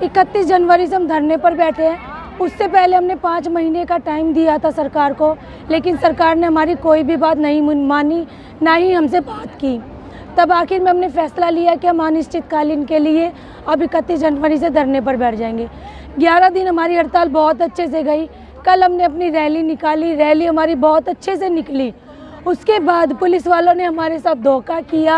31 जनवरी से हम धरने पर बैठे हैं। उससे पहले हमने 5 महीने का टाइम दिया था सरकार को, लेकिन सरकार ने हमारी कोई भी बात नहीं मानी, ना ही हमसे बात की। तब आखिर में हमने फैसला लिया कि हम अनिश्चितकालीन के लिए अब 31 जनवरी से धरने पर बैठ जाएंगे। 11 दिन हमारी हड़ताल बहुत अच्छे से गई। कल हमने अपनी रैली निकाली, रैली हमारी बहुत अच्छे से निकली। उसके बाद पुलिस वालों ने हमारे साथ धोखा किया।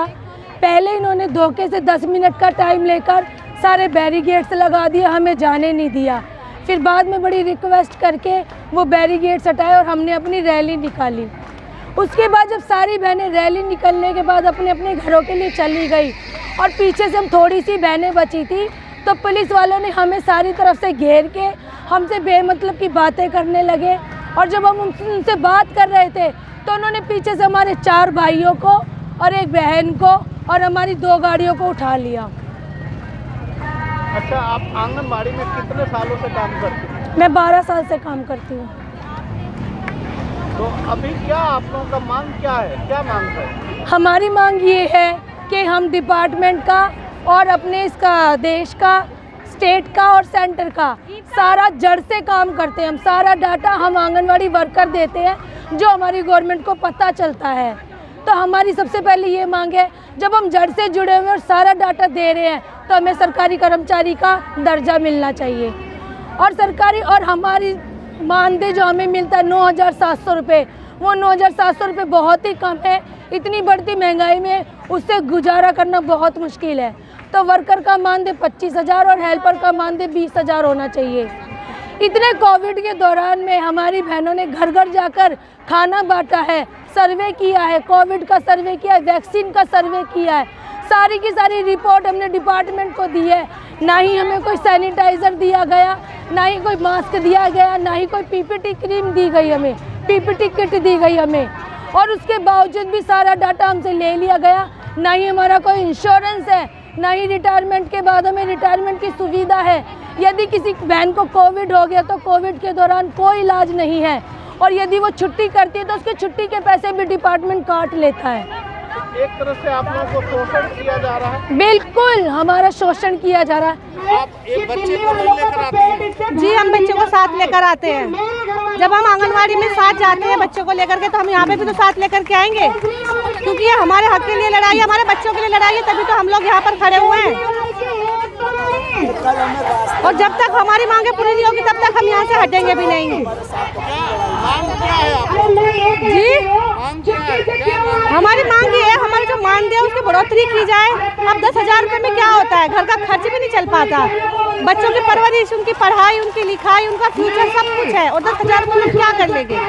पहले इन्होंने धोखे से 10 मिनट का टाइम लेकर सारे बैरिकेड्स लगा दिया, हमें जाने नहीं दिया। फिर बाद में बड़ी रिक्वेस्ट करके वो बैरिकेड्स हटाए और हमने अपनी रैली निकाली। उसके बाद जब सारी बहनें रैली निकलने के बाद अपने अपने घरों के लिए चली गई और पीछे से हम थोड़ी सी बहनें बची थी, तो पुलिस वालों ने हमें सारी तरफ से घेर के हमसे बेमतलब की बातें करने लगे। और जब हम उनसे बात कर रहे थे तो उन्होंने पीछे से हमारे 4 भाइयों को और एक बहन को और हमारी 2 गाड़ियों को उठा लिया। अच्छा, आप आंगनबाड़ी में कितने सालों से काम करती हैं? मैं 12 साल से काम करती हूँ। तो अभी क्या आप लोगों का मांग क्या है, क्या मांग है? हमारी मांग ये है कि हम डिपार्टमेंट का और अपने इसका देश का, स्टेट का और सेंटर का सारा जड़ से काम करते हैं। हम सारा डाटा हम आंगनवाड़ी वर्कर देते हैं, जो हमारी गवर्नमेंट को पता चलता है। तो हमारी सबसे पहले ये मांग है, जब हम जड़ से जुड़े हुए और सारा डाटा दे रहे हैं तो हमें सरकारी कर्मचारी का दर्जा मिलना चाहिए। और सरकारी और हमारी मानदेय जो हमें मिलता है 9,700 रुपये, वो 9,700 रुपये बहुत ही कम है। इतनी बढ़ती महंगाई में उससे गुजारा करना बहुत मुश्किल है। तो वर्कर का मानदेय 25,000 और हेल्पर का मानदेय 20,000 होना चाहिए। इतने कोविड के दौरान में हमारी बहनों ने घर घर जाकर खाना बांटा है, सर्वे किया है, कोविड का सर्वे किया है, वैक्सीन का सर्वे किया है। सारी की सारी रिपोर्ट हमने डिपार्टमेंट को दी है। ना ही हमें कोई सैनिटाइज़र दिया गया, ना ही कोई मास्क दिया गया, ना ही कोई पीपीटी क्रीम दी गई हमें, पीपीटी किट दी गई हमें। और उसके बावजूद भी सारा डाटा हमसे ले लिया गया। ना ही हमारा कोई इंश्योरेंस है, ना ही रिटायरमेंट के बाद हमें रिटायरमेंट की सुविधा है। यदि किसी बहन को कोविड हो गया तो कोविड के दौरान कोई इलाज नहीं है, और यदि वो छुट्टी करती है तो उसके छुट्टी के पैसे भी डिपार्टमेंट काट लेता है। एक तरह से आप लोगों को शोषण किया जा रहा है। बिल्कुल हमारा शोषण किया जा रहा है। आप एक बच्चे को नहीं लेकर आते हैं? जी, हम बच्चे को साथ लेकर आते हैं। जब हम आंगनवाड़ी में साथ जाते हैं बच्चों को लेकर के, तो हम यहाँ पे भी तो साथ लेकर के आएंगे, क्योंकि ये हमारे हक के लिए लड़ाई है, हमारे बच्चों के लिए लड़ाई है, तभी तो हम लोग यहाँ पर खड़े हुए हैं। और जब तक हमारी मांगे पूरी नहीं होगी तब तक हम यहाँ से हटेंगे भी नहीं। जी, हमारी मांग ये है, हमारे जो मानदेय उसकी बढ़ोतरी की जाए। अब 10,000 रुपये में क्या होता है, घर का खर्च भी नहीं चल पाता। बच्चों की परवरिश, उनकी पढ़ाई, उनकी लिखाई, उनका फ्यूचर सब कुछ है, और 10,000 रुपये में क्या कर लेंगे।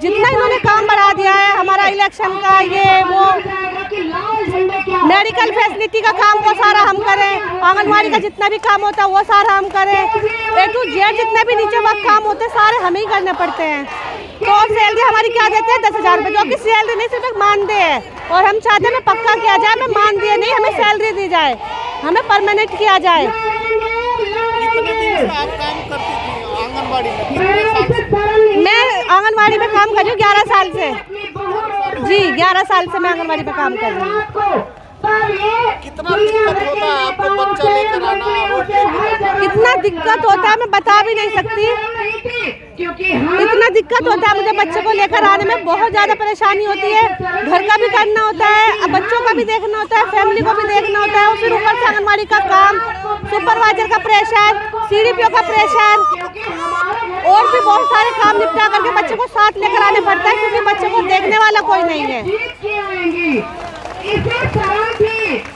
जितना इन्होंने काम बढ़ा दिया है हमारा इलेक्शन का, ये वो मेडिकल फैसिलिटी का काम वो सारा हम करें, आंगनवाड़ी का जितना भी काम होता है वो सारा हम करें, A to Z जितने भी नीचे वक्त काम होते हैं सारे हमें ही करने पड़ते हैं। तो और सैलरी हमारी क्या देते हैं 10,000 रुपये, जो कि सैलरी नहीं सिर्फ मानदेय है। और हम चाहते हैं पक्का किया जाए, हमें मानदेय नहीं, हमें सैलरी दी जाए, हमें परमानेंट किया जाए। कितने दिन से आप काम करती थी आंगनबाड़ी में? कितने साल से? मैं आंगनबाड़ी में काम कर रही हूँ 11 साल से। जी, 11 साल से मैं आंगनबाड़ी में काम कर रही हूँ। कितना दिक्कत होता है आपको बच्चा लेकर आना, रोड लेकर आना? इतना दिक्कत होता है मैं बता भी नहीं सकती। इतना दिक्कत होता है मुझे बच्चे को लेकर आने में, बहुत ज़्यादा परेशानी होती है। घर का भी करना होता है, अब बच्चों का भी देखना होता है, फैमिली को भी देखना होता है, और फिर ऊपर से आंगनबाड़ी का काम, सुपरवाइजर का प्रेशर, CDPO का प्रेशर, और भी बहुत सारे काम निपटा करके बच्चे को साथ लेकर आने पड़ता है, क्योंकि बच्चे को देखने वाला कोई नहीं है।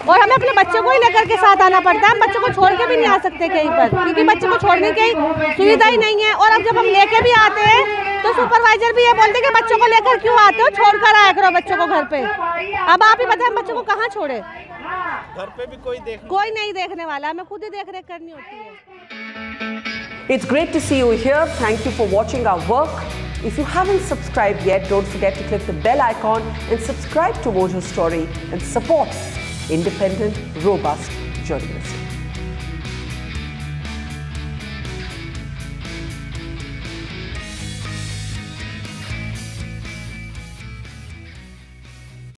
और हमें अपने बच्चों को ही लेकर के साथ आना पड़ता है। हम बच्चों को छोड़ के भी नहीं आ सकते कहीं पर, क्योंकि बच्चों को छोड़ने की सुविधा ही नहीं है। और अब जब हम लेके भी आते हैं तो सुपरवाइजर भी ये बोलते हैं कि बच्चों को लेकर क्यों आते हो, छोड़ कर आया करो बच्चों को घर पे। अब आप ही बताएं बच्चों को कहाँ छोड़े, घर पे भी कोई नहीं देखने वाला, हमें खुद ही देख रेख करनी होती है। It's great to see you here. Thank you for watching our work. If you haven't subscribed yet, don't forget to click the bell icon and subscribe to Mojo Story and support independent, robust journalism.